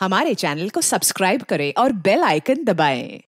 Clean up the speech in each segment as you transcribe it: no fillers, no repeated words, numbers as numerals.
हमारे चैनल को सब्सक्राइब करें और बेल आइकन दबाएं।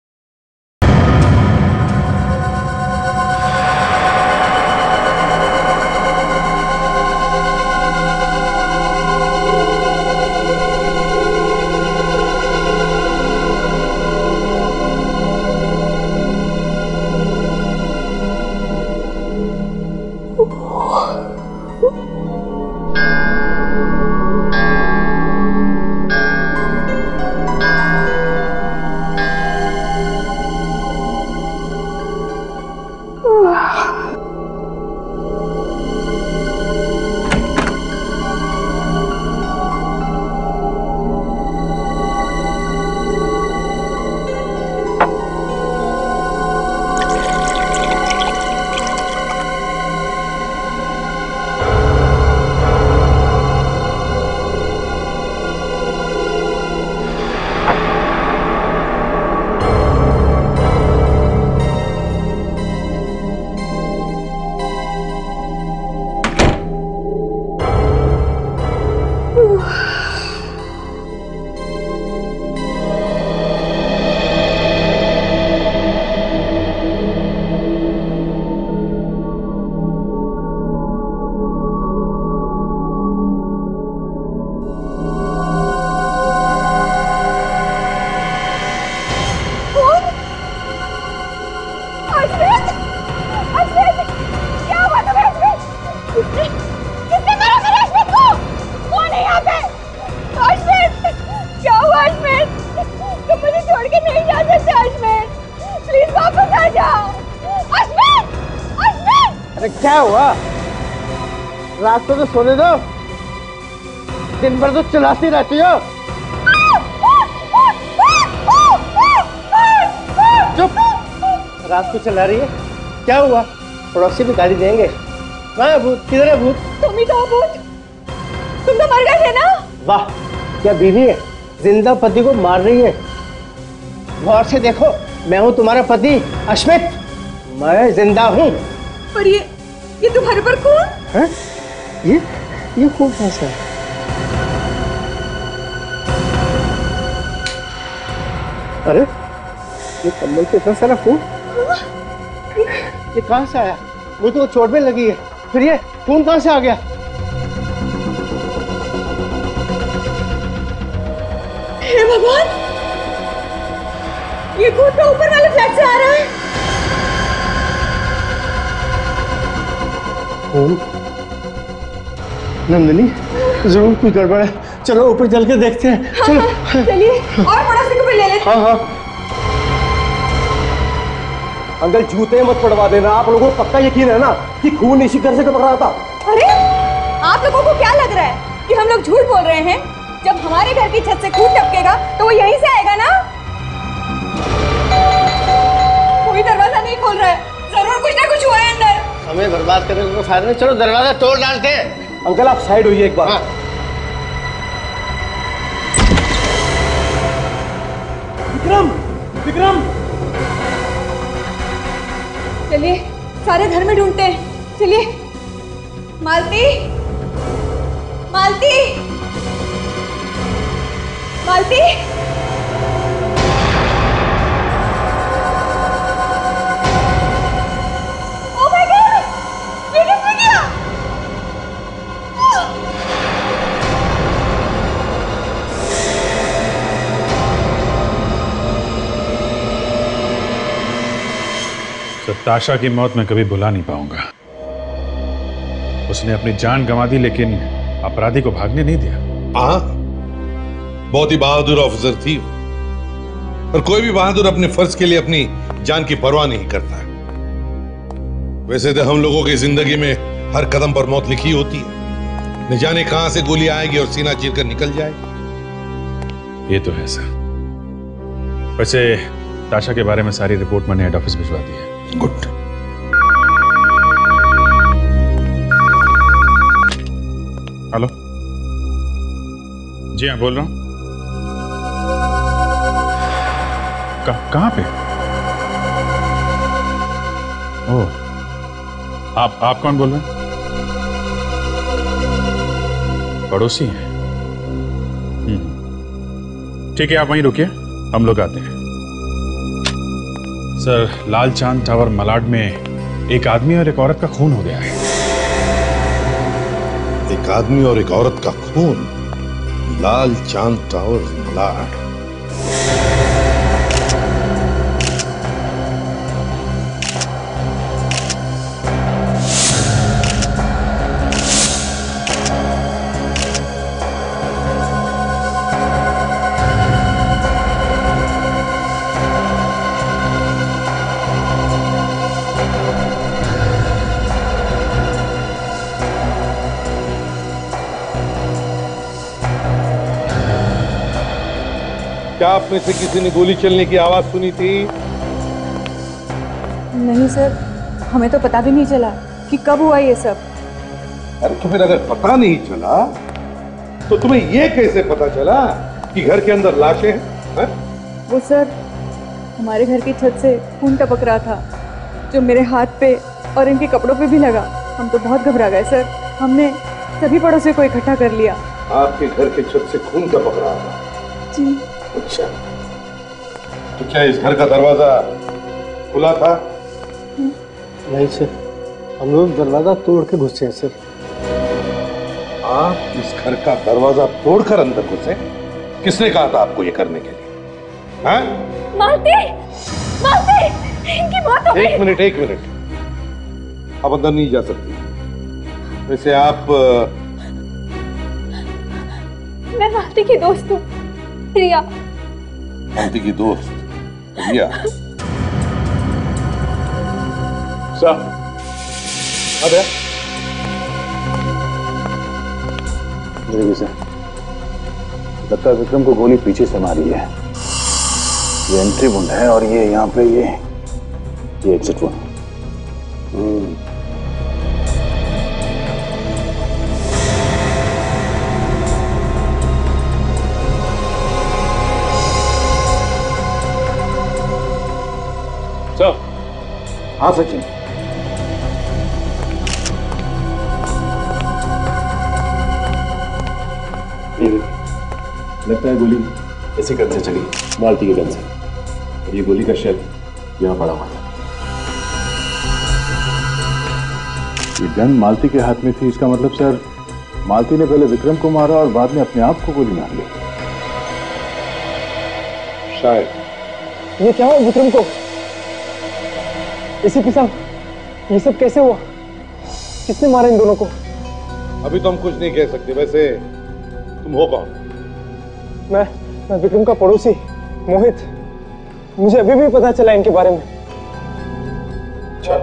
क्या हुआ? रात को तो सोने दो, दिन भर तो चलाती रहती हो। चुप, रात को चला रही है। क्या हुआ? पड़ोसी भी गाली देंगे। कहाँ है भूत? किधर है भूत? तुम ही तो भूत। तुम तो मर गए थे ना? वाह, क्या बीवी है, जिंदा पति को मार रही है। गौर से देखो, मैं हूँ तुम्हारा पति अश्मित, मैं जिंदा हूँ। पर ये तुम्हारे पर कौन है? ये खून कैसा है? अरे ये कम्बल पे इतना सारा खून, ये कहाँ से आया? मुझे तो चोट में लगी है, फिर ये खून कहाँ से आ गया? हे भगवान, ये खून तो ऊपर वाले फ्लैट से आ रहा है। नंदिनी, जरूर कोई गड़बड़ है, चलो ऊपर चल के देखते हैं। हाँ, चलो हाँ, चलिए और पड़ोसी को भी ले लेते हैं। हाँ। अंकल जूते मत पड़वा देना, आप लोगों को पक्का यकीन है ना कि खून इसी घर से टपक रहा था? अरे आप लोगों को क्या लग रहा है कि हम लोग झूठ बोल रहे हैं? जब हमारे घर की छत से खून टपकेगा तो वो यहीं से आएगा ना। कोई दरवाजा नहीं खोल रहा है, जरूर कुछ ना कुछ हुआ है अंदर। हमें बर्बाद करने को फायदा नहीं, चलो दरवाजा तोड़ डालते हैं। अंकल आप साइड होइए एक बार। हाँ। विक्रम चलिए सारे घर में ढूंढते हैं, चलिए। मालती मालती मालती, ताशा की मौत मैं कभी भुला नहीं पाऊंगा। उसने अपनी जान गंवा दी लेकिन अपराधी को भागने नहीं दिया। हाँ, बहुत ही बहादुर ऑफिसर थी वो। और कोई भी बहादुर अपने फर्ज के लिए अपनी जान की परवाह नहीं करता। वैसे तो हम लोगों की जिंदगी में हर कदम पर मौत लिखी होती है, न जाने कहां से गोली आएगी और सीना चीर कर निकल जाएगी। ये तो है सर। वैसे ताशा के बारे में सारी रिपोर्ट मैंने हेड ऑफिस भिजवा दी है। गुड। हेलो, जी हाँ बोल रहा हूँ। कहाँ पे? ओह, आप कौन बोल रहे हैं? पड़ोसी हैं? ठीक है, आप वहीं रुकिए, हम लोग आते हैं। सर, लाल चांद टावर मलाड में एक आदमी और एक औरत का खून हो गया है। एक आदमी और एक औरत का खून, लाल चांद टावर मलाड। क्या आप में से किसी ने गोली चलने की आवाज सुनी थी? नहीं सर, हमें तो पता भी नहीं चला कि कब हुआ ये सब। अरे तो फिर अगर पता नहीं चला तो तुम्हें ये कैसे पता चला कि घर के अंदर लाशें हैं? वो सर, हमारे घर की छत से खून टपक रहा था, जो मेरे हाथ पे और इनके कपड़ों पे भी लगा। हम तो बहुत घबरा गए सर। हमने सभी पड़ोसियों को इकट्ठा कर लिया। आपके घर के छत से खून टपक रहा था? जी। अच्छा, तो क्या इस घर का दरवाजा खुला था? नहीं सर, हम लोग दरवाजा तोड़ के घुसे हैं सर। आप इस घर का दरवाजा तोड़कर अंदर घुसे? किसने कहा था आपको ये करने के लिए? हाँ? मालती! मालती! इनकी मौत हो गई। एक मिनट, आप अंदर नहीं जा सकती। वैसे आप मैं मालती की दोस्त हूँ, प्रिया। मालती की दोस्त प्रिया? सर, अरे देखिए सर, लगता है विक्रम को गोली पीछे से मारी है। ये एंट्री वुंड है और ये यहाँ पे ये एग्जिट वुंड। सर। हाँ सचिन, लगता है गोली इसी गन से चली, मालती के गन से। और ये गोली का शेल यहाँ पड़ा हुआ था। ये गन मालती के हाथ में थी, इसका मतलब सर मालती ने पहले विक्रम को मारा और बाद में अपने आप को गोली मार ली। शायद। ये क्या हुआ विक्रम को? एसीपी साहब, ये सब कैसे हुआ? किसने मारा इन दोनों को? अभी तो हम कुछ नहीं कह सकते। वैसे तुम हो कौन? मैं विक्रम का पड़ोसी मोहित। मुझे अभी भी पता चला इनके बारे में। अच्छा,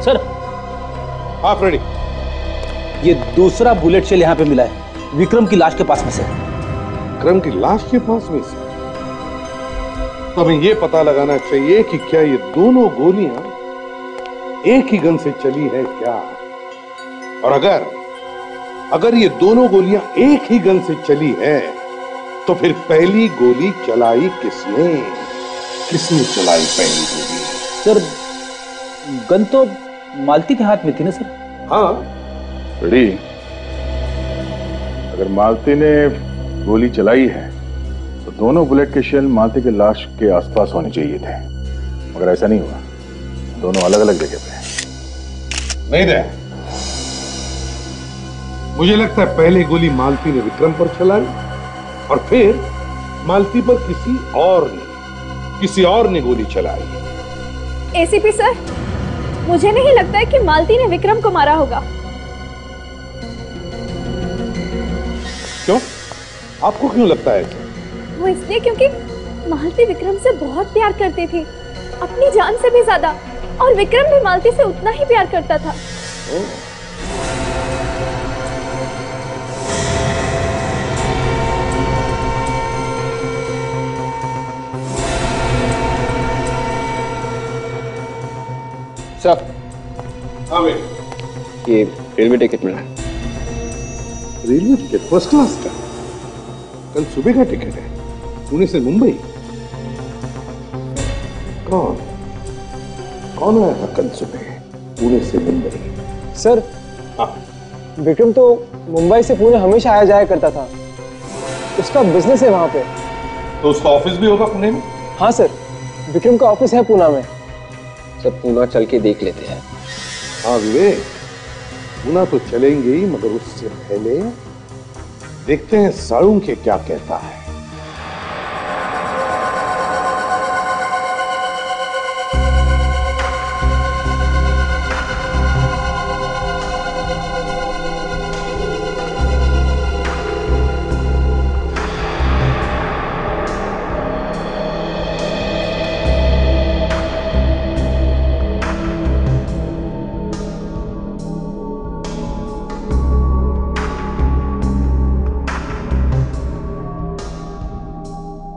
सर, आप रेडी? ये दूसरा बुलेट शेल यहाँ पे मिला है विक्रम की लाश के पास में से। विक्रम की लाश के पास में से? तो हमें ये पता लगाना चाहिए कि क्या ये दोनों गोलियां एक ही गन से चली है क्या? और अगर ये दोनों गोलियां एक ही गन से चली है तो फिर पहली गोली चलाई किसने? किसने चलाई पहली गोली? सर, गन तो मालती के हाथ में थी ना सर? हाँ। रेडी? अगर मालती ने गोली चलाई है तो दोनों बुलेट के शेल मालती के लाश के आसपास होने चाहिए थे, मगर ऐसा नहीं हुआ। दोनों अलग अलग जगह पे हैं। नहीं दे, मुझे लगता है पहले गोली मालती ने विक्रम पर चलाई और फिर मालती पर किसी और ने गोली चलाई। एसीपी सर, मुझे नहीं लगता है कि मालती ने विक्रम को मारा होगा। क्यों? आपको क्यों लगता है ऐसा? वो इसलिए क्योंकि मालती विक्रम से बहुत प्यार करती थी, अपनी जान से भी ज्यादा, और विक्रम भी मालती से उतना ही प्यार करता था। सर, हाँ भाई, ये रेलवे टिकट मिला। रेलवे टिकट फर्स्ट क्लास का? कल सुबह का टिकट है, पुणे से मुंबई। कौन कौन आया था कल सुबह पुणे से मुंबई? सर, हाँ, विक्रम तो मुंबई से पुणे हमेशा आया जाया करता था। उसका बिजनेस है वहां पे। तो उसका ऑफिस भी होगा पुणे में? हाँ सर, विक्रम का ऑफिस है पूना में। सब पूना चल के देख लेते हैं। हाँ विवेक, पुणे तो चलेंगे ही, मगर उससे पहले देखते हैं साळुंखे क्या कहता है।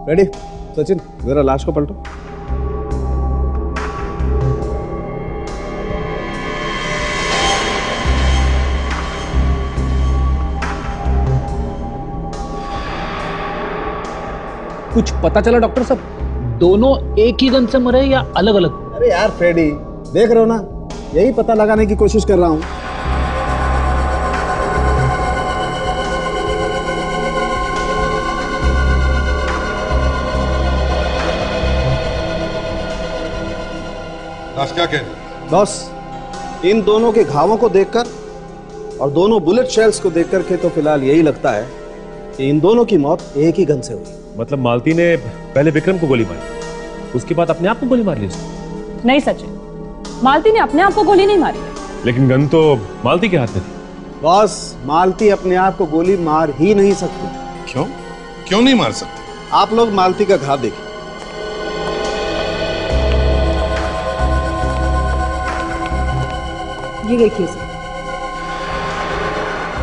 रेडी? सचिन, जरा लाश को पलटो। कुछ पता चला डॉक्टर साहब, दोनों एक ही गन से मरे या अलग अलग? अरे यार फ्रेडी, देख रहे हो ना, यही पता लगाने की कोशिश कर रहा हूं। लाश क्या कह रही? बॉस, इन दोनों के घावों को देखकर और दोनों बुलेट शेल्स को देखकर के तो फिलहाल यही लगता है कि इन दोनों की मौत एक ही गन से हुई। मतलब मालती ने पहले विक्रम को गोली मारी, उसके बाद अपने आप को गोली मार ली उसने? नहीं सचिन, मालती ने अपने आप को गोली नहीं मारी। लेकिन गन तो मालती के हाथ में थी। बॉस, मालती अपने आप को गोली मार ही नहीं सकती। क्यों? क्यों नहीं मार सकते? आप लोग मालती का घाव देखिए। ये देखिए सर,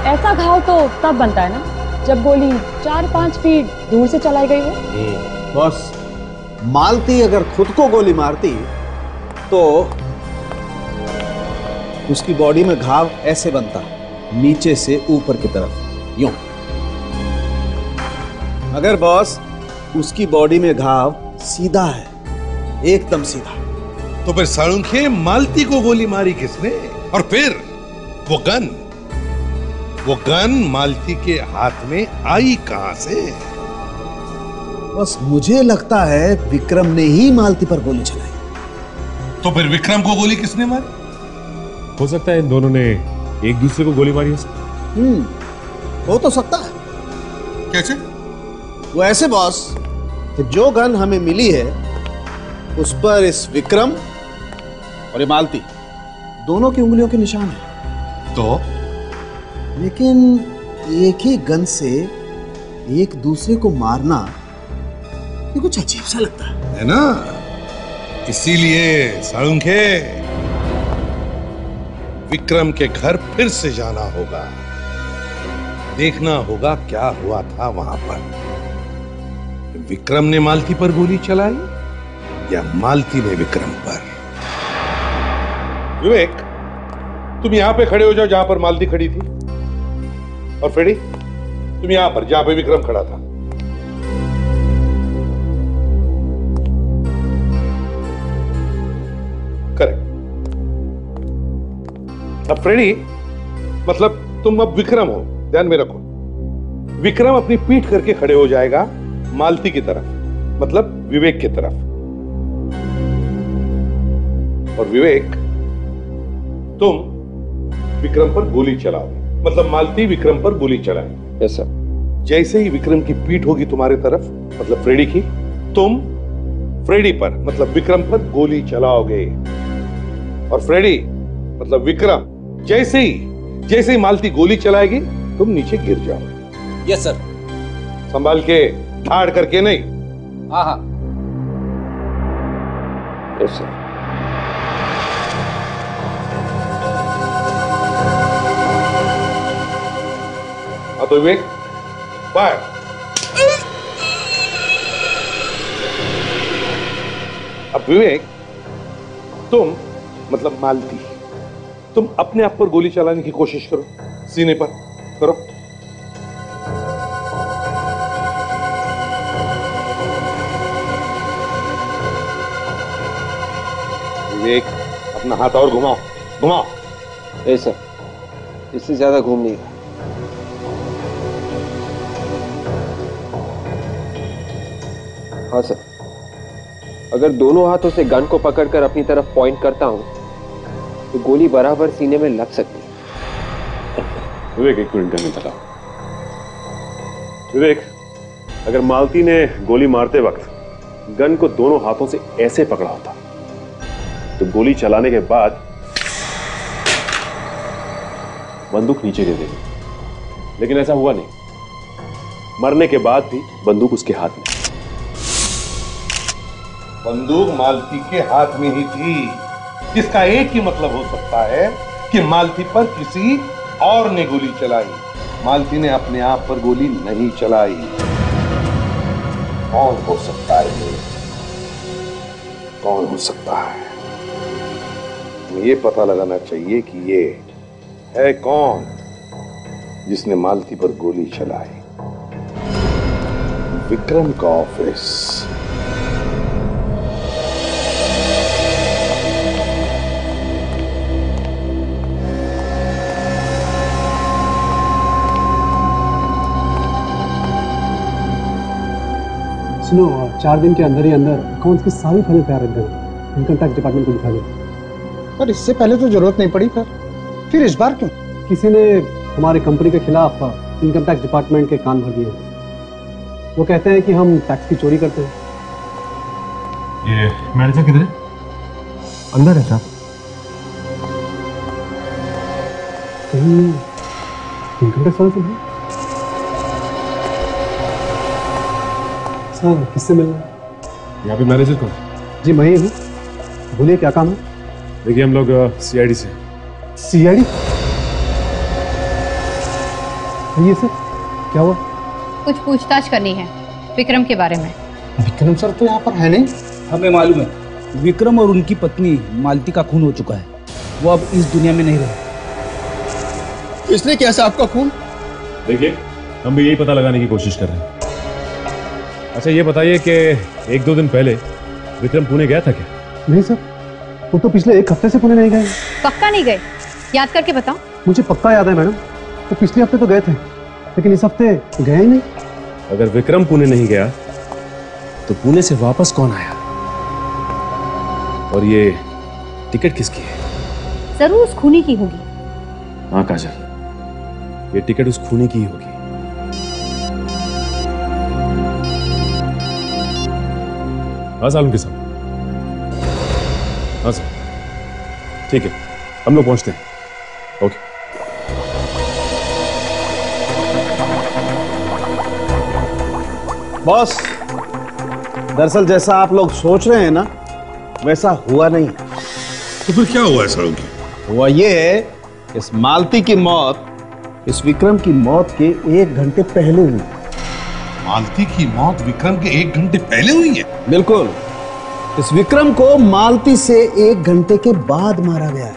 ऐसा घाव तो तब बनता है ना जब गोली 4-5 फीट दूर से चलाई गई हो। बॉस, मालती अगर खुद को गोली मारती तो उसकी बॉडी में घाव ऐसे बनता, नीचे से ऊपर की तरफ, यूं। मगर बॉस, उसकी बॉडी में घाव सीधा है, एकदम सीधा। तो फिर साळुंखे, मालती को गोली मारी किसने? और फिर वो गन मालती के हाथ में आई कहां से? बस मुझे लगता है विक्रम ने ही मालती पर गोली चलाई। तो फिर विक्रम को गोली किसने मारी? हो सकता है इन दोनों ने एक दूसरे को गोली मारी है। हो तो सकता है। कैसे? वो ऐसे बॉस कि जो गन हमें मिली है उस पर इस विक्रम और ये मालती दोनों की उंगलियों के निशान है। तो लेकिन एक ही गन से एक दूसरे को मारना ये कुछ अजीब सा लगता है ना? इसीलिए साळुंखे, विक्रम के घर फिर से जाना होगा, देखना होगा क्या हुआ था वहां पर। विक्रम ने मालती पर गोली चलाई या मालती ने विक्रम पर? विवेक, तुम यहां पे खड़े हो जाओ जहां पर मालती खड़ी थी, और फ्रेडी तुम यहां पर जहां पे विक्रम खड़ा था। करेक्ट। अब फ्रेडी, मतलब तुम अब विक्रम हो, ध्यान में रखो। विक्रम अपनी पीठ करके खड़े हो जाएगा मालती की तरफ, मतलब विवेक की तरफ, और विवेक तुम विक्रम पर गोली चलाओ, मतलब मालती विक्रम पर गोली चलाए। Yes sir. जैसे ही विक्रम की पीठ होगी तुम्हारे तरफ, मतलब फ्रेडी की, तुम फ्रेडी पर, मतलब विक्रम पर गोली चलाओगे, और फ्रेडी मतलब विक्रम जैसे ही मालती गोली चलाएगी तुम नीचे गिर जाओ। Yes sir. संभाल के, ठाड़ करके नहीं। हाँ हाँ। Yes sir. तो विवेक, फायर। अब विवेक, तुम मतलब मालती, तुम अपने आप पर गोली चलाने की कोशिश करो, सीने पर करो। विवेक, अपना हाथ और घुमाओ, घुमाओ। ए सर, इससे ज्यादा घूम नहीं रहा। हाँ सर, अगर दोनों हाथों से गन को पकड़कर अपनी तरफ पॉइंट करता हूं तो गोली बराबर सीने में लग सकती है। विवेक, एक मिनट गन निकालो। विवेक, अगर मालती ने गोली मारते वक्त गन को दोनों हाथों से ऐसे पकड़ा होता तो गोली चलाने के बाद बंदूक नीचे गिर गई, लेकिन ऐसा हुआ नहीं। मरने के बाद भी बंदूक उसके हाथ में। बंदूक मालती के हाथ में ही थी। इसका एक ही मतलब हो सकता है कि मालती पर किसी और ने गोली चलाई। मालती ने अपने आप पर गोली नहीं चलाई। कौन हो सकता है ये? कौन हो सकता है? ये पता लगाना चाहिए कि ये है कौन जिसने मालती पर गोली चलाई। विक्रम का ऑफिस। सुनो, 4 दिन के अंदर ही अंदर अकाउंट्स की सारी फाइलें तैयार रख देना। इनकम टैक्स डिपार्टमेंट को दिखा दो। पर इससे पहले तो जरूरत नहीं पड़ी। फिर इस बार क्यों? किसी ने हमारी कंपनी के खिलाफ इनकम टैक्स डिपार्टमेंट के कान भर दिए। वो कहते हैं कि हम टैक्स की चोरी करते हैं। ये मैनेजर किधर है? अंदर है साहब। कहीं इनकम टैक्स वाले से है? सर, किससे मिलना है? यहाँ पे मैनेजर कौन? जी मैं ही हूँ। बोलिए, क्या काम है? देखिए, हम लोग सीआईडी से। सीआईडी? ये सर, क्या हुआ? कुछ पूछताछ करनी है विक्रम के बारे में। विक्रम सर तो यहाँ पर है नहीं। हमें मालूम है, विक्रम और उनकी पत्नी मालती का खून हो चुका है। वो अब इस दुनिया में नहीं रहे। इसने कैसे आपका खून? देखिए, हम भी यही पता लगाने की कोशिश कर रहे हैं। अच्छा, ये बताइए कि 1-2 दिन पहले विक्रम पुणे गया था क्या? नहीं सर, वो तो पिछले 1 हफ्ते से पुणे नहीं गए। पक्का नहीं गए? याद करके बताओ। मुझे पक्का याद है मैडम, तो पिछले हफ्ते तो गए थे, लेकिन इस हफ्ते गए ही नहीं। अगर विक्रम पुणे नहीं गया तो पुणे से वापस कौन आया? और ये टिकट किसकी है? जरूर उस खूनी की होगी। हाँ काजल, ये टिकट उस खूनी की ही होगी। हाँ सालम के साथ। हाँ सर, ठीक है, हम लोग पहुंचते हैं। ओके। बॉस, दरअसल जैसा आप लोग सोच रहे हैं ना, वैसा हुआ नहीं। तो फिर क्या हुआ ऐसा? हुआ ये है, इस मालती की मौत इस विक्रम की मौत के 1 घंटे पहले हुई। मालती की मौत विक्रम के 1 घंटे पहले हुई है? बिल्कुल। इस विक्रम को मालती से 1 घंटे के बाद मारा गया है।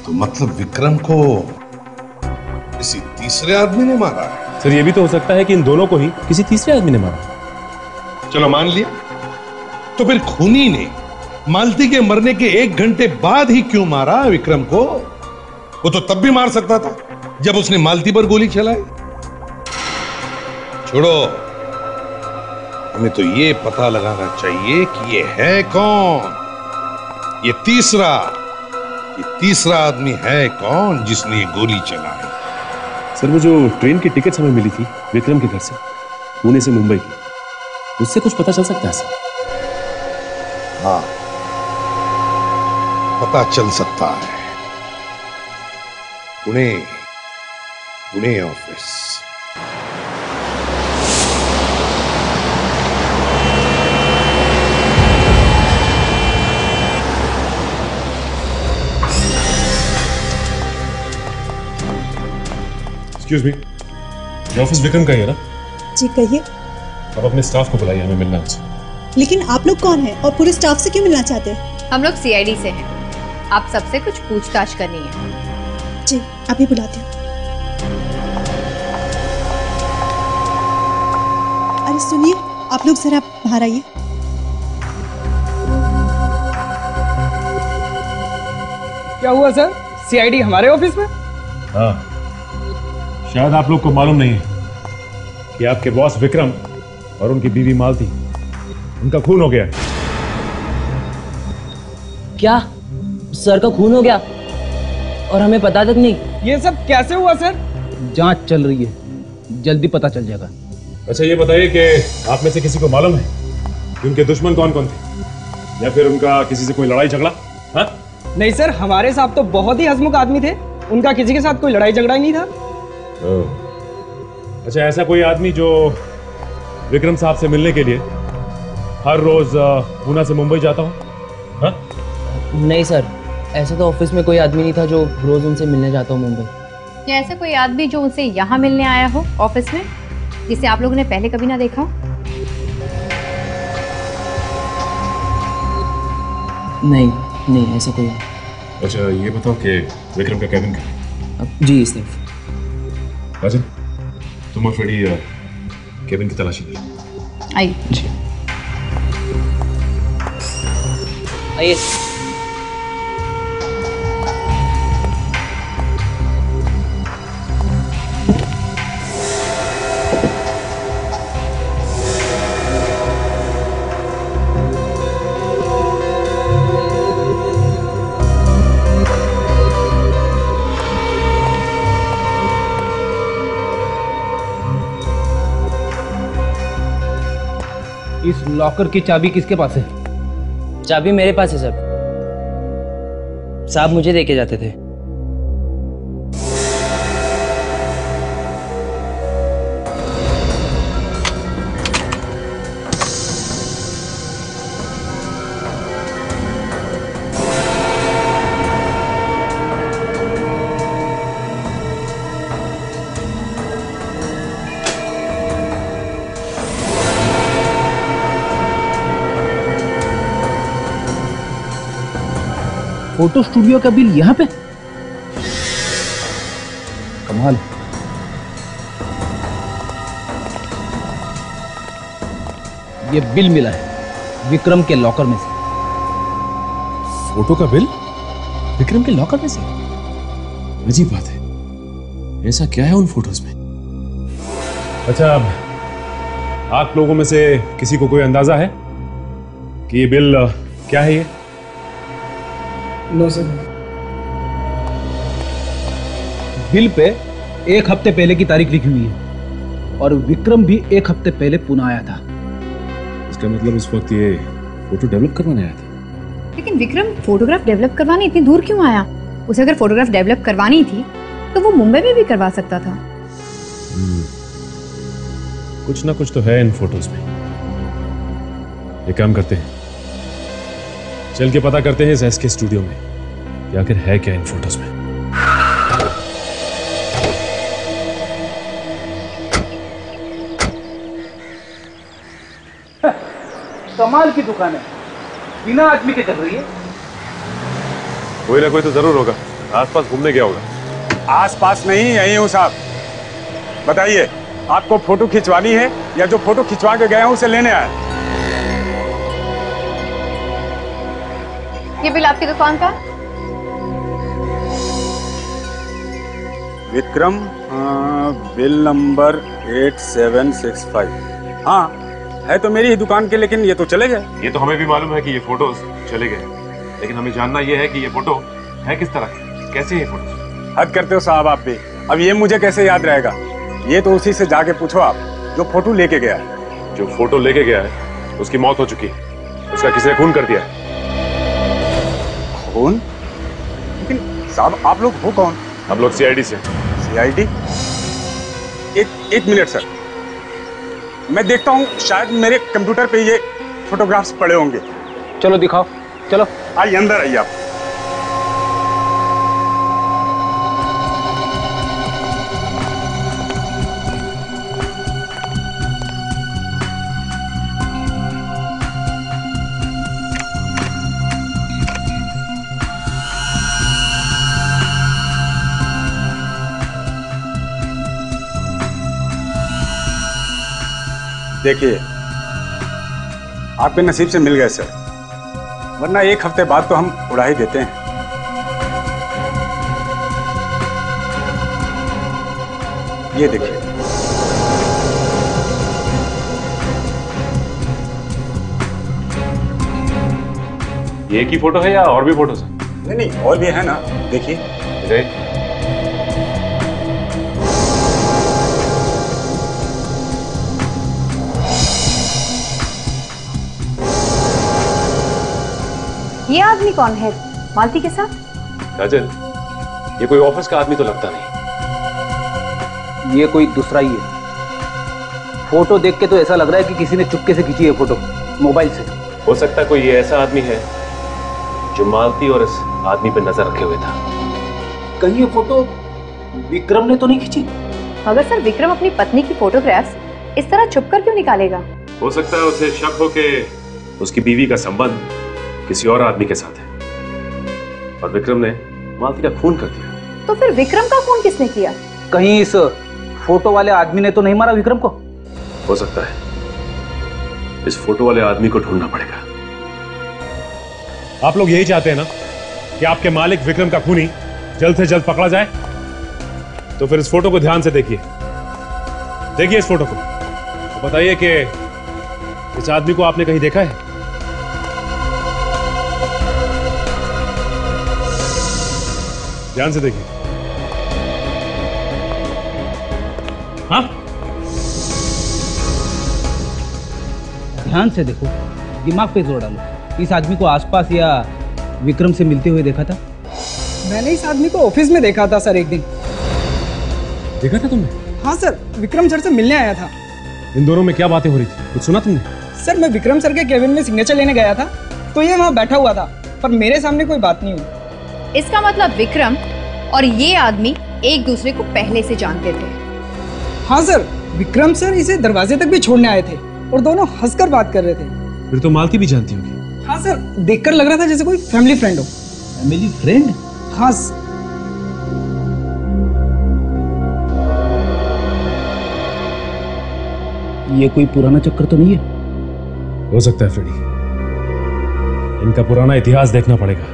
तो मतलब विक्रम को किसी तीसरे आदमी ने मारा है? सर, ये भी तो हो सकता है कि इन दोनों को ही किसी तीसरे आदमी ने मारा। चलो मान लिया, तो फिर खूनी ने मालती के मरने के 1 घंटे बाद ही क्यों मारा विक्रम को? वो तो तब भी मार सकता था जब उसने मालती पर गोली चलाई। छोड़ो, हमें तो ये पता लगाना चाहिए कि ये है कौन। ये तीसरा आदमी है कौन जिसने ये गोली चलाई। सर, वो जो ट्रेन की टिकट हमें मिली थी विक्रम के घर से पुणे से मुंबई की, उससे कुछ पता चल सकता है सर? हाँ, पता चल सकता है। पुणे ऑफिस। एक्सक्यूज मी, ये ऑफिस विक्रम का ही है ना? जी कहिए। आप अपने स्टाफ को बुलाइए, हमें मिलना है उनसे। लेकिन आप लोग कौन हैं और पूरे स्टाफ से क्यों मिलना चाहते हैं? हम लोग सीआईडी से हैं। आप सबसे कुछ पूछताछ करनी है। जी, अभी बुलाती हूँ। अरे सुनिए, आप लोग जरा बाहर आइए। क्या हुआ सर? सीआईडी हमारे ऑफिस में? हाँ, शायद आप लोग को मालूम नहीं है कि आपके बॉस विक्रम और उनकी बीवी मालती, उनका खून हो गया है। क्या? सर का खून हो गया और हमें पता तक नहीं? ये सब कैसे हुआ सर? जांच चल रही है, जल्दी पता चल जाएगा। अच्छा ये बताइए कि आप में से किसी को मालूम है कि उनके दुश्मन कौन कौन थे, या फिर उनका किसी से कोई लड़ाई झगड़ा? हाँ? नहीं सर, हमारे साहब तो बहुत ही हंसमुख आदमी थे, उनका किसी के साथ कोई लड़ाई झगड़ा ही नहीं था। अच्छा, ऐसा कोई आदमी जो विक्रम साहब से मिलने के लिए हर रोज पूना से मुंबई जाता हो? हाँ? नहीं सर, ऐसा तो ऑफिस में कोई आदमी नहीं था जो रोज उनसे मिलने जाता हो मुंबई। क्या ऐसा कोई आदमी जो उनसे यहाँ मिलने आया हो ऑफिस में, जिसे आप लोगों ने पहले कभी ना देखा हो? नहीं ऐसा कोई। अच्छा ये बताओ कि विक्रम का कैबिन कहाँ है? जी इस तरफ। राजन, तुम और फ्रेडी कैबिन की तलाशी लो। आइए जी आइए। इस लॉकर की चाबी किसके पास है? चाबी मेरे पास है सर, साहब मुझे देके जाते थे। फोटो स्टूडियो का बिल यहाँ पे? कमाल। ये बिल मिला है विक्रम के लॉकर में से। फोटो का बिल विक्रम के लॉकर में से? अजीब बात है, ऐसा क्या है उन फोटोज में? अच्छा, आप लोगों में से किसी को कोई अंदाजा है कि ये बिल क्या है? ये नो सर। बिल पे 1 हफ्ते पहले की तारीख लिखी हुई है और विक्रम भी 1 हफ्ते पहले पुणे आया था। इसका मतलब उस वक्त ये फोटो डेवलप करवाने आया था। लेकिन विक्रम फोटोग्राफ डेवलप करवाने इतनी दूर क्यों आया? उसे अगर फोटोग्राफ डेवलप करवानी थी तो वो मुंबई में भी करवा सकता था। कुछ ना कुछ तो है इन फोटोज में। एक काम करते हैं, चल के पता करते हैं इस एसके स्टूडियो में कि आखिर है क्या इन फोटोज में। कमाल की दुकान है, बिना आदमी के चल रही है। कोई ना कोई तो जरूर होगा, आसपास घूमने गया होगा। आसपास नहीं, यहीं हूँ साहब। बताइए, आपको फोटो खिंचवानी है या जो फोटो खिंचवा के गए हैं उसे लेने आए? ये बिल आपकी दुकान का? Vikram, bill number 8765। हाँ है तो मेरी ही दुकान के, लेकिन ये तो चले गए। ये तो हमें भी मालूम है कि ये फोटोज चले गए, लेकिन हमें जानना ये है कि ये फोटो है किस तरह की, कैसे है ये फोटो? हद करते हो साहब आप भी। अब ये मुझे कैसे याद रहेगा? ये तो उसी से जाके पूछो आप जो फोटो लेके गया है। जो फोटो लेके गया है उसकी मौत हो चुकी है, उसका किसी ने खून कर दिया है। खून? लेकिन साहब आप लोग हो कौन? हम लोग सीआईडी से। सीआईडी? एक मिनट सर, मैं देखता हूँ, शायद मेरे कंप्यूटर पे ये फोटोग्राफ्स पड़े होंगे। चलो दिखाओ, चलो आइए अंदर आइए आप। देखिए, आपके नसीब से मिल गए सर, वरना 1 हफ्ते बाद तो हम उड़ा ही देते हैं। ये देखिए। ये एक ही फोटो है या और भी फोटोज हैं? नहीं नहीं, और भी है ना, देखिए। ये आदमी कौन है मालती के साथ? काजल, ये कोई ऑफिस का आदमी तो लगता नहीं। ये कोई दूसरा ही है। फोटो देख के तो ऐसा लग रहा है कि किसी ने चुपके से खींची है फोटो, मोबाइल से। हो सकता है कोई ये ऐसा आदमी है जो मालती और इस आदमी पर नजर रखे हुए था। कहीं ये फोटो विक्रम ने तो नहीं खींची? मगर सर, विक्रम अपनी पत्नी की फोटोग्राफ्स इस तरह छुपकर क्यों निकालेगा? हो सकता है उसे शक हो कि उसकी बीवी का संबंध किसी और आदमी के साथ है और विक्रम ने मालती का खून कर दिया। तो फिर विक्रम का खून किसने किया? कहीं इस फोटो वाले आदमी ने तो नहीं मारा विक्रम को? हो सकता है। इस फोटो वाले आदमी को ढूंढना पड़ेगा। आप लोग यही चाहते हैं ना कि आपके मालिक विक्रम का खूनी जल्द से जल्द पकड़ा जाए? तो फिर इस फोटो को ध्यान से देखिए। देखिए इस फोटो को, तो बताइए कि इस आदमी को आपने कहीं देखा है? ध्यान से देखिए। हाँ, ध्यान से देखो, दिमाग पे जोर डालो। इस आदमी को आसपास या विक्रम से मिलते हुए देखा था? मैंने इस आदमी को ऑफिस में देखा था सर, एक दिन। देखा था तुमने? हाँ सर, विक्रम सर से मिलने आया था। इन दोनों में क्या बातें हो रही थी, कुछ सुना तुमने? सर, मैं विक्रम सर के केबिन में सिग्नेचर लेने गया था, तो ये वहाँ बैठा हुआ था, पर मेरे सामने कोई बात नहीं हुई। इसका मतलब विक्रम और ये आदमी एक दूसरे को पहले से जानते थे। हाँ सर, विक्रम सर इसे दरवाजे तक भी छोड़ने आए थे और दोनों हंसकर बात कर रहे थे। फिर तो मालती भी जानती होगी। हाँ सर, देखकर लग रहा था जैसे कोई फैमिली फ्रेंड हो। Family friend? हाँ। ये कोई पुराना चक्कर तो नहीं है? हो सकता है फ्रेडी। इनका पुराना इतिहास देखना पड़ेगा,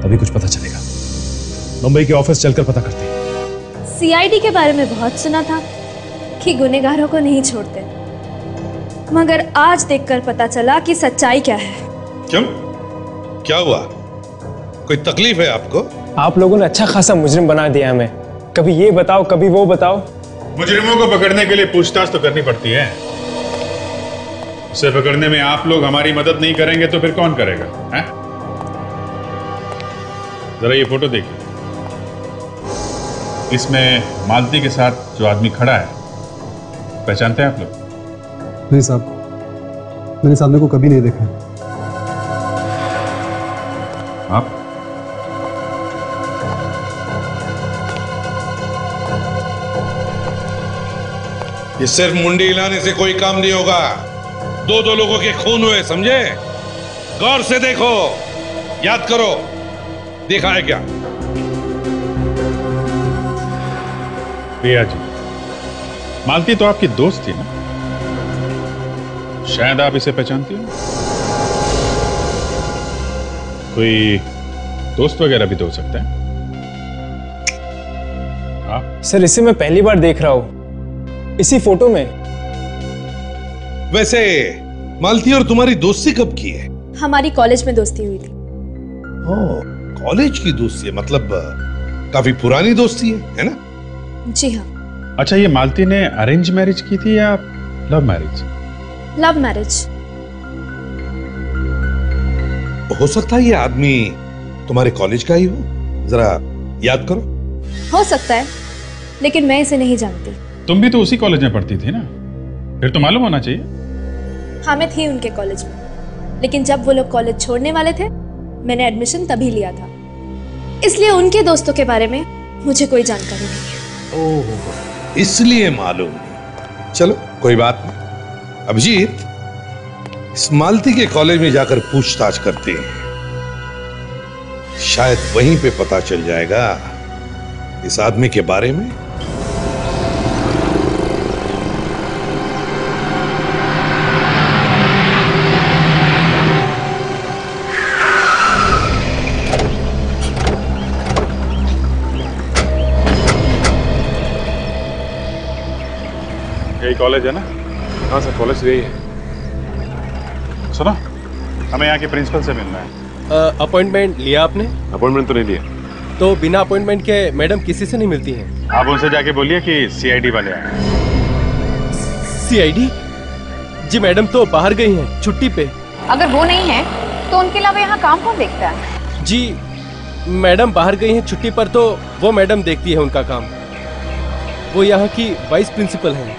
तभी कुछ पता चलेगा। मुंबई के ऑफिस चलकर पता करते हैं। सीआईडी के बारे में बहुत सुना था कि गुनहगारों को नहीं छोड़ते, मगर आज देखकर पता चला कि सच्चाई क्या है। क्यों? क्या हुआ? कोई तकलीफ है आपको? आप लोगों ने अच्छा खासा मुजरिम बना दिया हमें। कभी ये बताओ, कभी वो बताओ। मुजरिमों को पकड़ने के लिए पूछताछ तो करनी पड़ती है। उसे पकड़ने में आप लोग हमारी मदद नहीं करेंगे तो फिर कौन करेगा? हैं? जरा ये फोटो देखिए। इसमें मालती के साथ जो आदमी खड़ा है, पहचानते हैं आप लोग? नहीं साहब, मैंने इस आदमी को कभी नहीं देखा। आप? ये सिर्फ मुंडी हिलाने से कोई काम नहीं होगा। दो दो लोगों के खून हुए, समझे? गौर से देखो, याद करो, देखा है क्या? प्रिया जी, मालती तो आपकी दोस्त थी ना? शायद आप इसे पहचानती हो। कोई दोस्त वगैरह भी तो हो सकता है। सर, इसे मैं पहली बार देख रहा हूं, इसी फोटो में। वैसे मालती और तुम्हारी दोस्ती कब की है? हमारी कॉलेज में दोस्ती हुई थी। कॉलेज की दोस्ती है, मतलब काफी पुरानी दोस्ती है ना? जी हाँ। अच्छा, ये मालती ने अरेंज मैरिज की थी या लव मैरिज? Love marriage. हो सकता है ये आदमी तुम्हारे कॉलेज का ही हो, जरा याद करो। हो सकता है, लेकिन मैं इसे नहीं जानती। तुम भी तो उसी कॉलेज में पढ़ती थी ना, फिर तो मालूम होना चाहिए। हाँ, मैं थी उनके कॉलेज में, लेकिन जब वो लोग कॉलेज छोड़ने वाले थे, मैंने एडमिशन तभी लिया था, इसलिए उनके दोस्तों के बारे में मुझे कोई जानकारी नहीं है। ओह, इसलिए मालूम नहीं। चलो कोई बात नहीं। अभिजीत, इस मालती के कॉलेज में जाकर पूछताछ करते हैं, शायद वहीं पे पता चल जाएगा इस आदमी के बारे में। यही कॉलेज है ना? हाँ सर, कॉलेज यही है। सुनो, हमें यहाँ के प्रिंसिपल से मिलना है। अपॉइंटमेंट लिया आपने? अपॉइंटमेंट तो नहीं लिया। तो बिना अपॉइंटमेंट के मैडम किसी से नहीं मिलती हैं? आप उनसे जाके बोलिए कि सीआईडी वाले आए। सीआईडी? जी मैडम तो बाहर गई हैं छुट्टी पे। अगर वो नहीं है तो उनके अलावा यहाँ काम कौन देखता है? जी मैडम बाहर गई हैं छुट्टी पर, तो वो मैडम देखती है उनका काम। वो यहाँ की वाइस प्रिंसिपल हैं।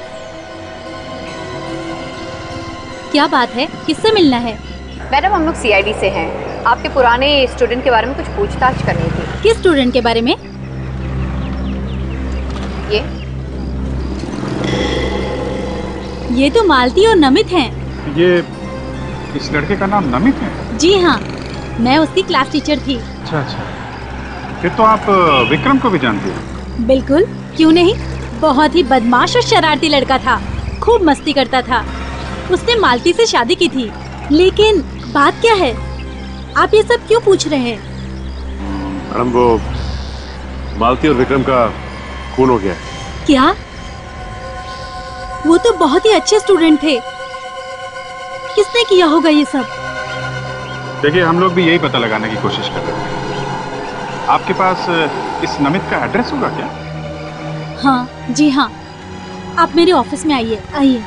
क्या बात है, किससे मिलना है? मैडम हम लोग सीआईडी से हैं। आपके पुराने स्टूडेंट के बारे में कुछ पूछताछ करनी थी। किस स्टूडेंट के बारे में? ये तो मालती और नमित हैं। ये इस लड़के का नाम नमित है? जी हाँ, मैं उसकी क्लास टीचर थी। अच्छा अच्छा, फिर तो आप विक्रम को भी जानती हो? बिल्कुल, क्यों नहीं। बहुत ही बदमाश और शरारती लड़का था, खूब मस्ती करता था। उसने मालती से शादी की थी। लेकिन बात क्या है, आप ये सब क्यों पूछ रहे हैं? मैडम वो मालती और विक्रम का खून हो गया है। क्या? वो तो बहुत ही अच्छे स्टूडेंट थे। किसने किया होगा ये सब? देखिए, हम लोग भी यही पता लगाने की कोशिश कर रहे थे। आपके पास इस नमित का एड्रेस होगा क्या? हाँ जी हाँ, आप मेरे ऑफिस में आइए। आइए।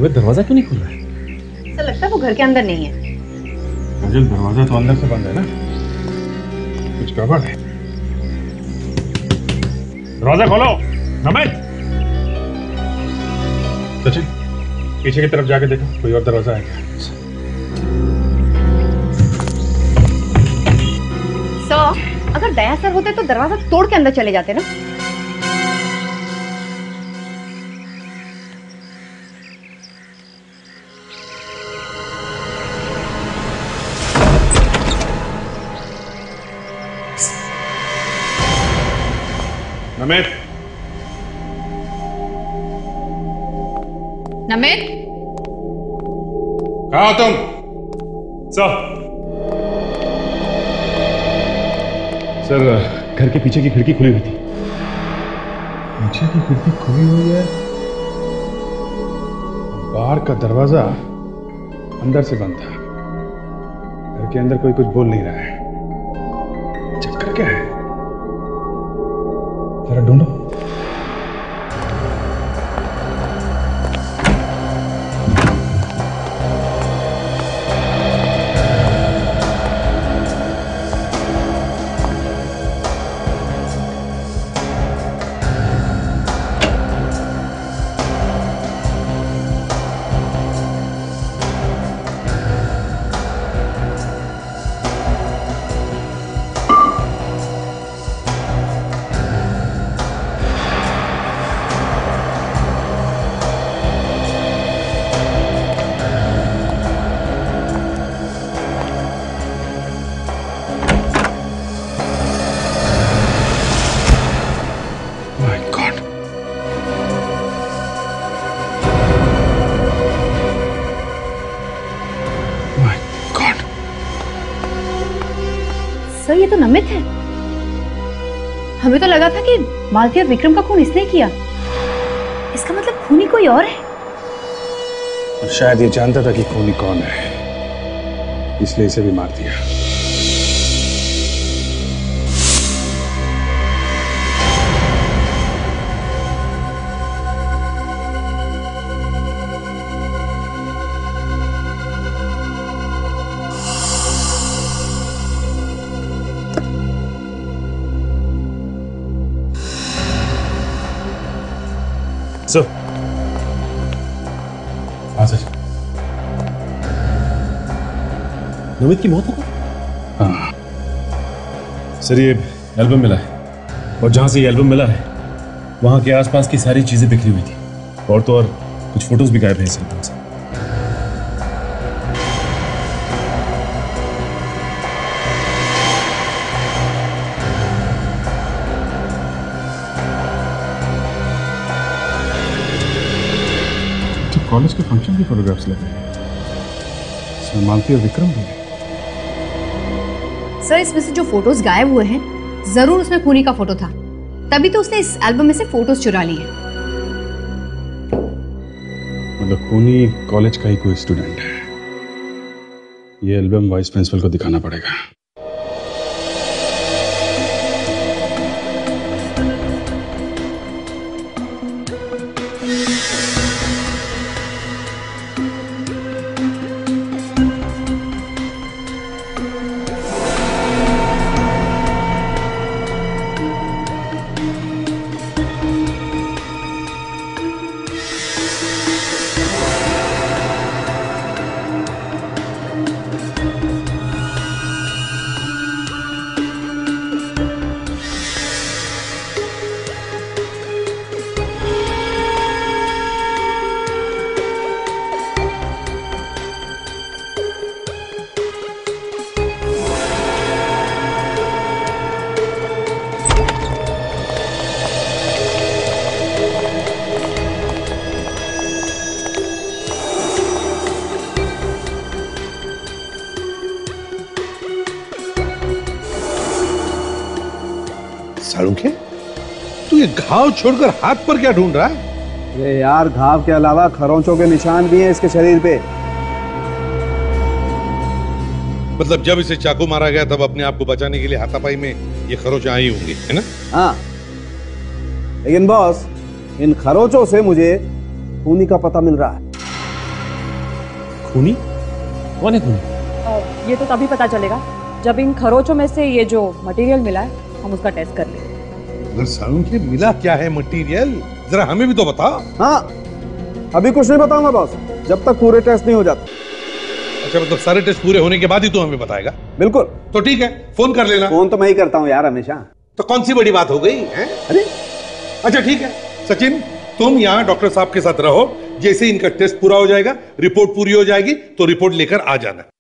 दरवाजा क्यों नहीं खुल रहा है? ऐसा लगता है वो घर के अंदर नहीं है। दरवाजा तो अंदर से बंद है ना, कुछ गड़बड़ है। दरवाजा खोलो नमित। सचिन, पीछे की तरफ जाके देखो, कोई और दरवाजा है क्या? सर, अगर दया सर होते तो दरवाजा तोड़ के अंदर चले जाते ना। नमित, नमित, कहाँ हो तुम? सर, घर के पीछे की खिड़की खुली हुई थी। पीछे की खिड़की खुली हुई है, बाहर का दरवाजा अंदर से बंद था। घर के अंदर कोई कुछ बोल नहीं रहा है। चक्कर क्या है? जरा ढूंढो। सर, ये तो नमित है। हमें तो लगा था कि मालती और विक्रम का खून इसने किया। इसका मतलब खूनी कोई और है। तो शायद ये जानता था कि खूनी कौन है, इसलिए इसे भी मार दिया। सर, हाँ सर, नमित की मौत हो गई? हाँ सर, ये एल्बम मिला है, और जहां से ये एल्बम मिला है वहां के आसपास की सारी चीजें बिखरी हुई थी, और तो और कुछ फोटोज भी गायब हैं इस एल्बम से। कॉलेज के फंक्शन की फोटोग्राफ्स लगे हैं। इसमें मालती और विक्रम भी हैं। सर इसमें से जो फोटोज गायब हुए हैं जरूर उसमें खूनी का फोटो था, तभी तो उसने इस एल्बम में से फोटोज चुरा लिए हैं। मतलब खूनी कॉलेज का ही कोई स्टूडेंट है। ये एल्बम वाइस प्रिंसिपल को दिखाना पड़ेगा। सालुंखे, तू ये घाव छोड़कर हाथ पर क्या ढूंढ रहा है? अरे यार, घाव के अलावा खरोंचों के निशान भी हैं इसके शरीर पे। मतलब जब इसे चाकू मारा गया तब अपने आप को बचाने के लिए हाथापाई में ये खरोंच आई होंगी, है ना? हाँ, लेकिन बॉस, इन खरोंचों से मुझे खूनी का पता मिल रहा है। खूनी? कौन है खूनी? ये तो तभी पता चलेगा जब इन खरोंचों में से ये जो मटेरियल मिला है हम उसका टेस्ट कर लें। अगर सालुंखे मिला क्या है मटेरियल, जरा हमें भी तो बता। हाँ, अभी कुछ नहीं बताऊंगा बॉस, जब तक पूरे टेस्ट नहीं हो जाते। अच्छा, मतलब सारे टेस्ट पूरे होने के बाद ही तू हमें बताएगा? बिल्कुल। तो ठीक है, फोन कर लेना। फोन तो मैं ही करता हूँ यार हमेशा। तो कौन सी बड़ी बात हो गई है? अरे अच्छा ठीक है सचिन, तुम यहाँ डॉक्टर साहब के साथ रहो। जैसे इनका टेस्ट पूरा हो जाएगा, रिपोर्ट पूरी हो जाएगी तो रिपोर्ट लेकर आ जाना।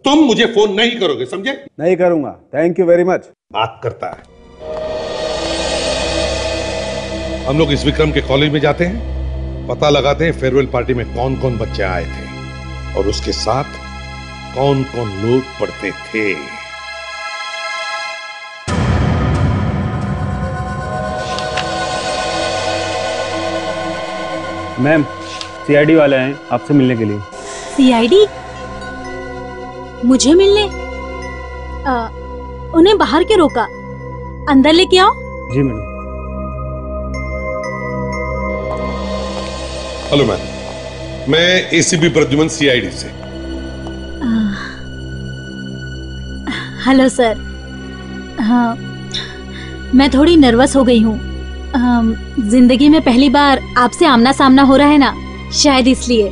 तुम मुझे फोन नहीं करोगे, समझे? नहीं करूंगा। Thank you very much. बात करता है। हम लोग इस विक्रम के कॉलेज में जाते हैं, पता लगाते हैं फेयरवेल पार्टी में कौन कौन बच्चे आए थे और उसके साथ कौन कौन लोग पढ़ते थे। मैम, सीआईडी वाले हैं आपसे मिलने के लिए। सीआईडी? मुझे मिलने? उन्हें बाहर क्यों रोका? अंदर लेके आओ। जी मैडम। हेलो मैम, मैं एसीपी प्रद्युमन सीआईडी से। Hello sir. हाँ, मैं थोड़ी नर्वस हो गई हूँ। जिंदगी में पहली बार आपसे आमना सामना हो रहा है ना, शायद इसलिए।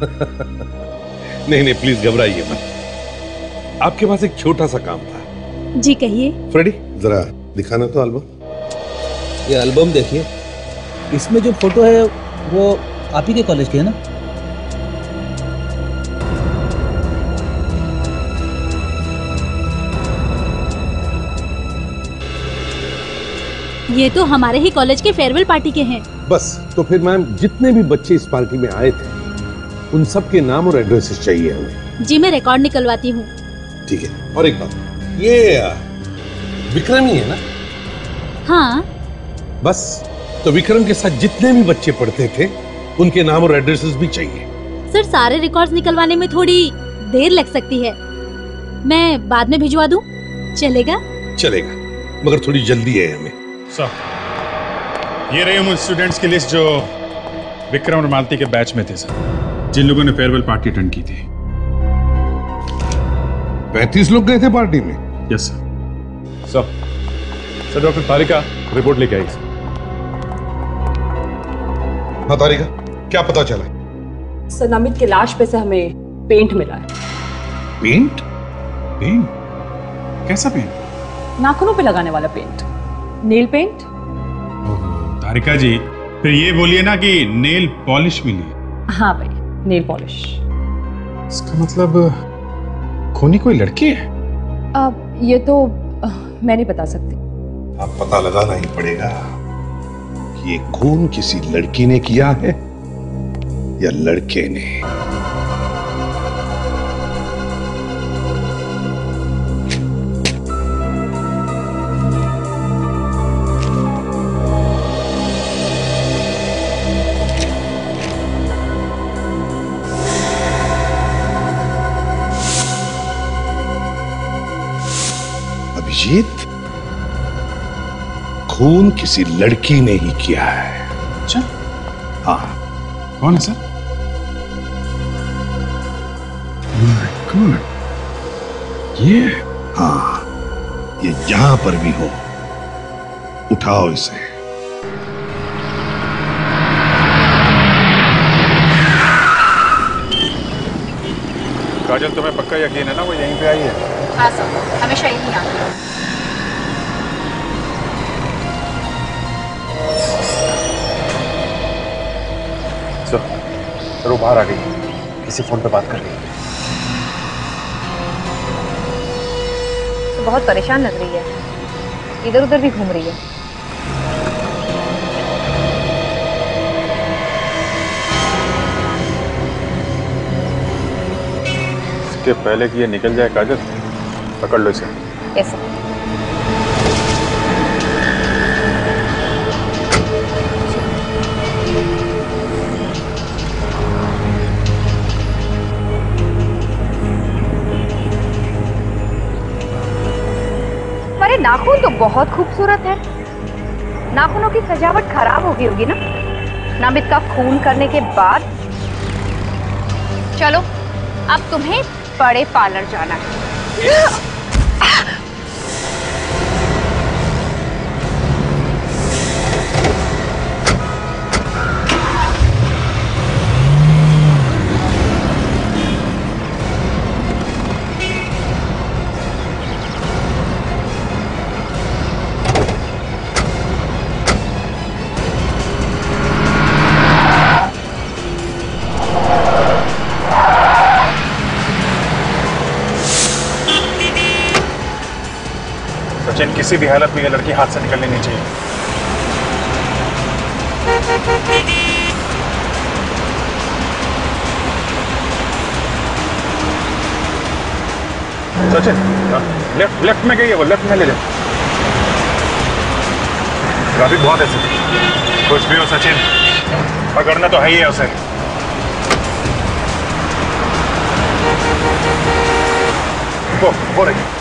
नहीं नहीं, प्लीज घबराइए मत। आपके पास एक छोटा सा काम था। जी कहिए। फ्रेडी, जरा दिखाना तो एल्बम। ये एल्बम देखिए, इसमें जो फोटो है वो आप ही के कॉलेज के है ना? ये तो हमारे ही कॉलेज के फेयरवेल पार्टी के हैं। बस, तो फिर मैम जितने भी बच्चे इस पार्टी में आए थे उन सब के नाम और एड्रेसेस चाहिए हमें। जी मैं रिकॉर्ड निकलवाती हूँ। ठीक है। और एक बात, ये विक्रम ही है ना? हाँ। बस, तो विक्रम के साथ जितने भी बच्चे पढ़ते थे उनके नाम और एड्रेसेस भी चाहिए। सर, सारे रिकॉर्ड्स निकलवाने में थोड़ी देर लग सकती है, मैं बाद में भिजवा दूं? चलेगा? चलेगा, मगर थोड़ी जल्दी है हमें। सर, ये रही उन स्टूडेंट्स की लिस्ट जो विक्रम और मालती के बैच में थे सर, जिन लोगों ने फेयरवेल पार्टी अटेंड की थी। 35 लोग गए थे पार्टी में? Yes sir. सर, डॉक्टर तारिका रिपोर्ट लेके आई सर। हाँ तारिका, क्या पता चला? सर, नमित की लाश पे से हमें पेंट मिला है। पेंट? पेंट? कैसा पेंट? नाखूनों पे लगाने वाला पेंट, नेल पेंट। तारिका जी, फिर ये बोलिए ना कि नेल पॉलिश मिली। हाँ भाई, नेल पॉलिश। इसका मतलब खूनी कोई लड़की है? अब ये तो मैं नहीं बता सकती। अब पता लगाना ही पड़ेगा कि ये खून किसी लड़की ने किया है या लड़के ने? अभिजीत, खून किसी लड़की ने ही किया है। अच्छा? हाँ। कौन है सर? गुड। ये? हाँ, ये जहां पर भी हो, उठाओ इसे। काजल, तुम्हें पक्का यकीन है ना वो यहीं पे आई है? हाँ सर, हमेशा यहीं आती है। सर, वो बाहर आ गई, किसी फोन पे बात कर रही है। तो बहुत परेशान लग रही है, इधर उधर भी घूम रही है। इसके पहले कि ये निकल जाए काजल, पकड़ लो इसे। Yes sir. अरे नाखून तो बहुत खूबसूरत है। नाखूनों की सजावट खराब हो गई होगी ना नमित का खून करने के बाद। चलो अब तुम्हें बड़े पार्लर जाना है। सचिन, किसी भी हालत में ये लड़की हाथ से निकलनी नहीं चाहिए। सचिन, लेफ्ट में गई है वो, लेफ्ट में ले जाओ। ट्रैफिक बहुत है सचिन। कुछ भी हो सचिन, पकड़ना तो है ही है उसे। वो हो रही है।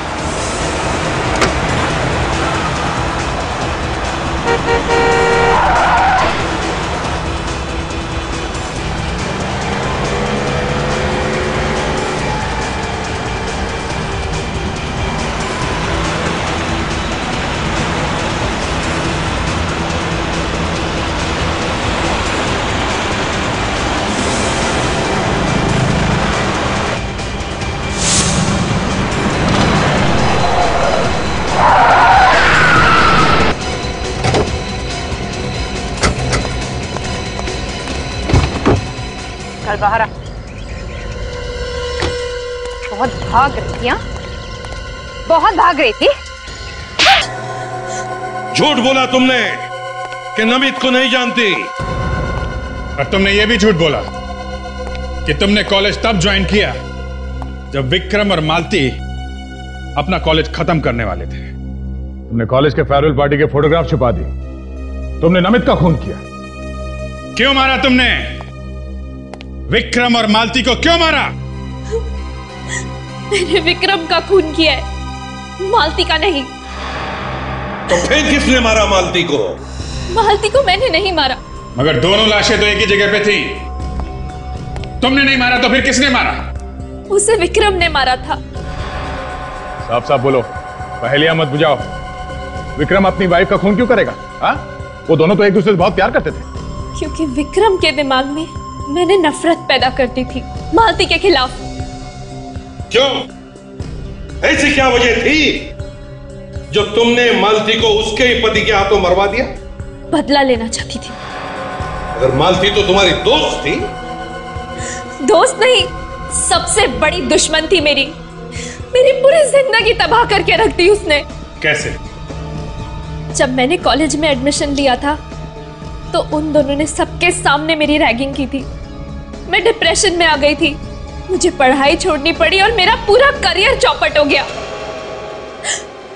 चल बाहर आ। बहुत भाग रही थी, हाँ? बहुत भाग रही थी। झूठ बोला तुमने कि नमित को नहीं जानती। और तुमने ये भी झूठ बोला कि तुमने कॉलेज तब ज्वाइन किया जब विक्रम और मालती अपना कॉलेज खत्म करने वाले थे। तुमने कॉलेज के फेयरवेल पार्टी के फोटोग्राफ छुपा दिए। तुमने नमित का खून किया। क्यों मारा तुमने? विक्रम और मालती को क्यों मारा? मैंने विक्रम का खून किया है, मालती का नहीं। तो फिर किसने मारा मालती को? मालती को मैंने नहीं मारा। मगर दोनों लाशें तो एक ही जगह पे थी। तुमने नहीं मारा तो फिर किसने मारा? उसे विक्रम ने मारा था। साफ साफ बोलो, पहेलियां मत बुझाओ। विक्रम अपनी वाइफ का खून क्यों करेगा? हाँ? वो दोनों तो एक दूसरे से बहुत प्यार करते थे। क्योंकि विक्रम के दिमाग में मैंने नफरत पैदा कर दी थी मालती के खिलाफ। क्यों? ऐसी क्या वजह थी जो तुमने मालती को उसके ही पति के हाथों मरवा दिया? बदला लेना चाहती थी। अगर मालती तो तुम्हारी दोस्त थी। दोस्त नहीं, सबसे बड़ी दुश्मन थी मेरी। मेरी पूरी जिंदगी तबाह करके रख दी उसने। कैसे? जब मैंने कॉलेज में एडमिशन लिया था तो उन दोनों ने सबके सामने मेरी रैगिंग की थी। मैं डिप्रेशन में आ गई थी। मुझे पढ़ाई छोड़नी पड़ी और मेरा पूरा करियर चौपट हो गया।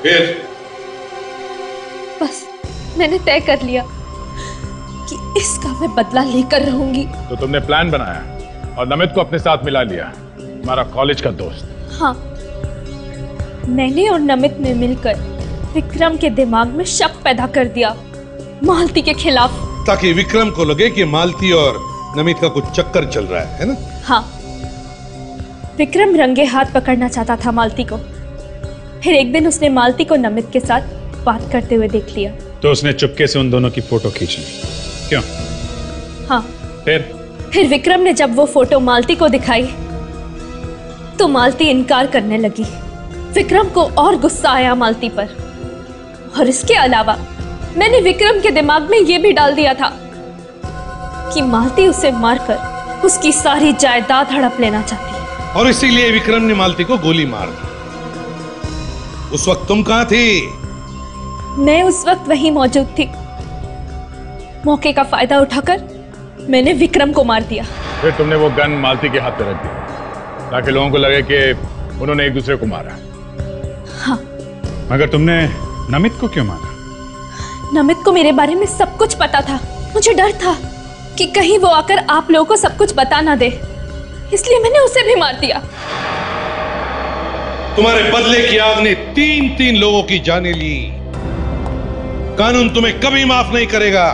फिर बस मैंने तय कर लिया कि इसका मैं बदला लेकर रहूंगी। तो तुमने प्लान बनाया और नमित को अपने साथ मिला लिया, हमारा कॉलेज का दोस्त। हाँ, मैंने और नमित ने मिलकर विक्रम के दिमाग में शक पैदा कर दिया मालती के खिलाफ, ताकि विक्रम को लगे कि मालती और नमित का कुछ चक्कर चल रहा है ना? हाँ, विक्रम रंगे हाथ पकड़ना चाहता था मालती को। फिर एक दिन उसने मालती को नमित के साथ बात करते हुए देख लिया, तो उसने चुपके से उन दोनों की फोटो खींच ली। क्यों? हाँ। फिर विक्रम ने जब वो फोटो मालती को दिखाई तो मालती इनकार करने लगी। विक्रम को और गुस्सा आया मालती पर, और इसके अलावा मैंने विक्रम के दिमाग में ये भी डाल दिया था कि मालती उसे मारकर उसकी सारी जायदाद हड़प लेना चाहती है, और इसीलिए विक्रम ने मालती को गोली मार दी। उस वक्त तुम कहां थी? मैं उस वक्त वहीं मौजूद थी। मौके का फायदा उठाकर मैंने विक्रम को मार दिया। फिर तुमने वो गन मालती के हाथ पे रख दिया ताकि लोगों को लगे कि उन्होंने एक दूसरे को मारा। हाँ। मगर तुमने नमित को क्यों मारा? नमित को मेरे बारे में सब कुछ पता था। मुझे डर था कि कहीं वो आकर आप लोगों को सब कुछ बता ना दे, इसलिए मैंने उसे भी मार दिया। तुम्हारे बदले की आग ने 3-3 लोगों की जानें ली। कानून तुम्हें कभी माफ नहीं करेगा।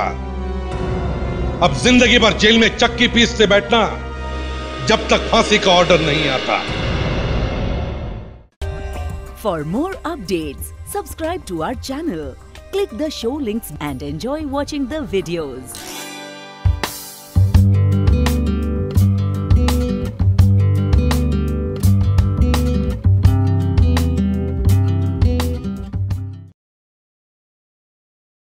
अब जिंदगी भर जेल में चक्की पीसते बैठना जब तक फांसी का ऑर्डर नहीं आता। For more updates, subscribe to our channel, click the show links and enjoy watching the videos.